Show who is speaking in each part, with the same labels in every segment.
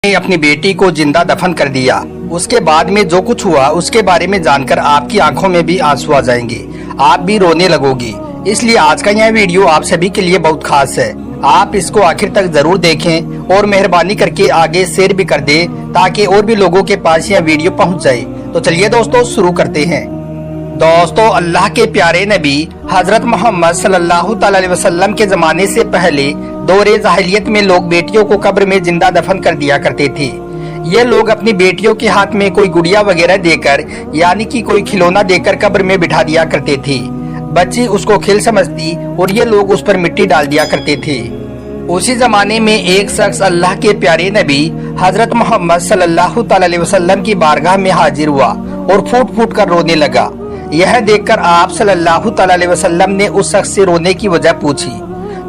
Speaker 1: ने अपनी बेटी को जिंदा दफन कर दिया। उसके बाद में जो कुछ हुआ उसके बारे में जानकर आपकी आंखों में भी आंसू आ जाएंगे, आप भी रोने लगोगी। इसलिए आज का यह वीडियो आप सभी के लिए बहुत खास है। आप इसको आखिर तक जरूर देखें और मेहरबानी करके आगे शेयर भी कर दे ताकि और भी लोगों के पास यह वीडियो पहुंच जाए। तो चलिए दोस्तों शुरू करते हैं। दोस्तों, अल्लाह के प्यारे नबी हजरत मोहम्मद सल्लल्लाहु अलैहि वसल्लम के जमाने से पहले दौरे जाहिलियत में लोग बेटियों को कब्र में जिंदा दफन कर दिया करते थे। ये लोग अपनी बेटियों के हाथ में कोई गुड़िया वगैरह देकर यानी कि कोई खिलौना देकर कब्र में बिठा दिया करते थे। बच्ची उसको खेल समझती और ये लोग उस पर मिट्टी डाल दिया करते थे। उसी जमाने में एक शख्स अल्लाह के प्यारे नबी हजरत मोहम्मद सल्लल्लाहु अलैहि वसल्लम की बारगाह में हाजिर हुआ और फूट फूट कर रोने लगा। यह देखकर आप सल्लल्लाहु अलैहि वसल्लम ने उस शख्स से रोने की वजह पूछी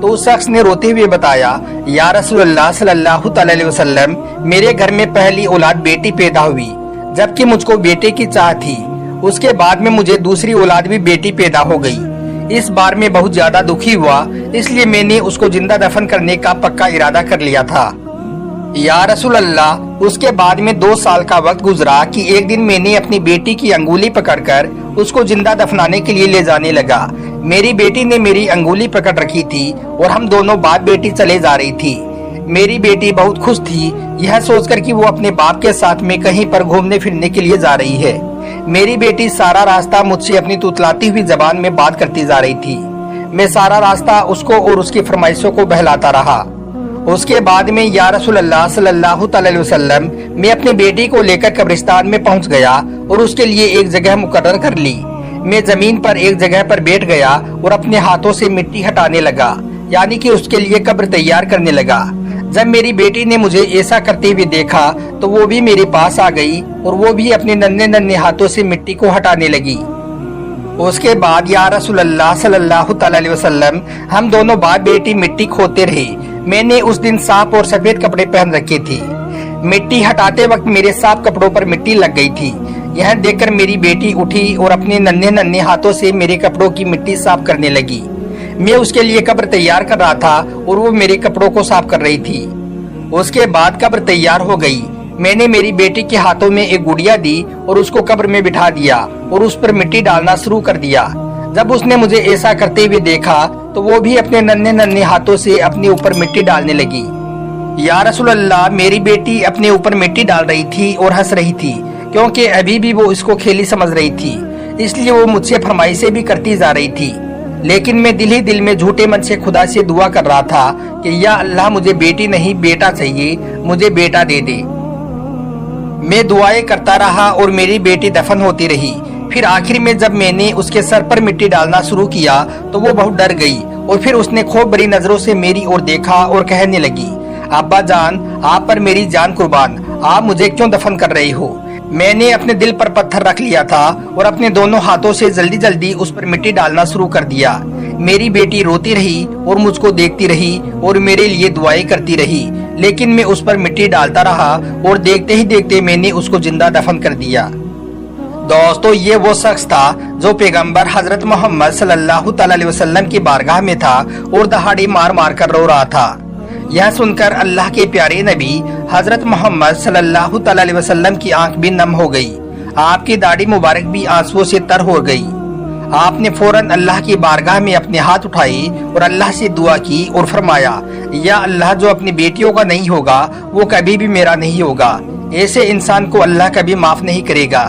Speaker 1: तो उस शख्स ने रोते हुए बताया, या रसूलुल्लाह सल्लल्लाहु अलैहि वसल्लम, मेरे घर में पहली औलाद बेटी पैदा हुई, जबकि मुझको बेटे की चाह थी। उसके बाद में मुझे दूसरी औलाद भी बेटी पैदा हो गई। इस बार मैं बहुत ज्यादा दुखी हुआ, इसलिए मैंने उसको जिंदा दफन करने का पक्का इरादा कर लिया था। या रसूल अल्लाह, उसके बाद में 2 साल का वक्त गुजरा कि एक दिन मैंने अपनी बेटी की अंगुली पकड़कर उसको जिंदा दफनाने के लिए ले जाने लगा। मेरी बेटी ने मेरी अंगुली पकड़ रखी थी और हम दोनों बाप बेटी चले जा रही थी। मेरी बेटी बहुत खुश थी यह सोचकर कि वो अपने बाप के साथ में कहीं पर घूमने फिरने के लिए जा रही है। मेरी बेटी सारा रास्ता मुझसे अपनी तुतलाती हुई जबान में बात करती जा रही थी। मैं सारा रास्ता उसको और उसकी फरमाइशों को बहलाता रहा। उसके बाद में या रसूल अल्लाह सल्लल्लाहु अलैहि वसल्लम, मैं अपनी बेटी को लेकर कब्रिस्तान में पहुंच गया और उसके लिए एक जगह मुकर्रर कर ली। मैं जमीन पर एक जगह पर बैठ गया और अपने हाथों से मिट्टी हटाने लगा, यानी कि उसके लिए कब्र तैयार करने लगा। जब मेरी बेटी ने मुझे ऐसा करते हुए देखा तो वो भी मेरे पास आ गई और वो भी अपने नन्हे नन्हे हाथों से मिट्टी को हटाने लगी। उसके बाद या रसूल अल्लाह सल्लल्लाहु अलैहि वसल्लम, हम दोनों बाप बेटी मिट्टी खोदते रहे। मैंने उस दिन साफ और सफेद कपड़े पहन रखे थे। मिट्टी हटाते वक्त मेरे साफ कपड़ों पर मिट्टी लग गई थी। यह देखकर मेरी बेटी उठी और अपने नन्हे नन्हे हाथों से मेरे कपड़ों की मिट्टी साफ करने लगी। मैं उसके लिए कब्र तैयार कर रहा था और वो मेरे कपड़ों को साफ कर रही थी। उसके बाद कब्र तैयार हो गई। मैंने मेरी बेटी के हाथों में एक गुड़िया दी और उसको कब्र में बिठा दिया और उस पर मिट्टी डालना शुरू कर दिया। जब उसने मुझे ऐसा करते हुए देखा तो वो भी अपने नन्हे नन्हे हाथों से अपने ऊपर मिट्टी डालने लगी। या रसूल अल्लाह, मेरी बेटी अपने ऊपर मिट्टी डाल रही थी और हंस रही थी क्योंकि अभी भी वो इसको खेली समझ रही थी, इसलिए वो मुझसे फरमाइशें भी करती जा रही थी। लेकिन मैं दिल ही दिल में झूठे मन से खुदा से दुआ कर रहा था कि या अल्लाह, मुझे बेटी नहीं बेटा चाहिए, मुझे बेटा दे दे। मैं दुआएं करता रहा और मेरी बेटी दफन होती रही। फिर आखिर में जब मैंने उसके सर पर मिट्टी डालना शुरू किया तो वो बहुत डर गई और फिर उसने खूब बड़ी नजरों से मेरी ओर देखा और कहने लगी, अब्बा जान, आप पर मेरी जान कुर्बान, आप मुझे क्यों दफन कर रही हो? मैंने अपने दिल पर पत्थर रख लिया था और अपने दोनों हाथों से जल्दी जल्दी उस पर मिट्टी डालना शुरू कर दिया। मेरी बेटी रोती रही और मुझको देखती रही और मेरे लिए दुआएं करती रही, लेकिन मैं उस पर मिट्टी डालता रहा और देखते ही देखते मैंने उसको जिंदा दफन कर दिया। दोस्तों, ये वो शख्स था जो पैगंबर हजरत मोहम्मद सल्लल्लाहु अलैहि वसल्लम की बारगाह में था और दहाड़ी मार मार कर रो रहा था। यह सुनकर अल्लाह के प्यारे नबी हजरत मोहम्मद सल्लल्लाहु अलैहि वसल्लम की आंख भी नम हो गई। आपकी दाढ़ी मुबारक भी आंसुओं से तर हो गई। आपने फौरन अल्लाह की बारगाह में अपने हाथ उठाए और अल्लाह से दुआ की और फरमाया, या अल्लाह, जो अपनी बेटियों का नहीं होगा वो कभी भी मेरा नहीं होगा। ऐसे इंसान को अल्लाह कभी माफ नहीं करेगा।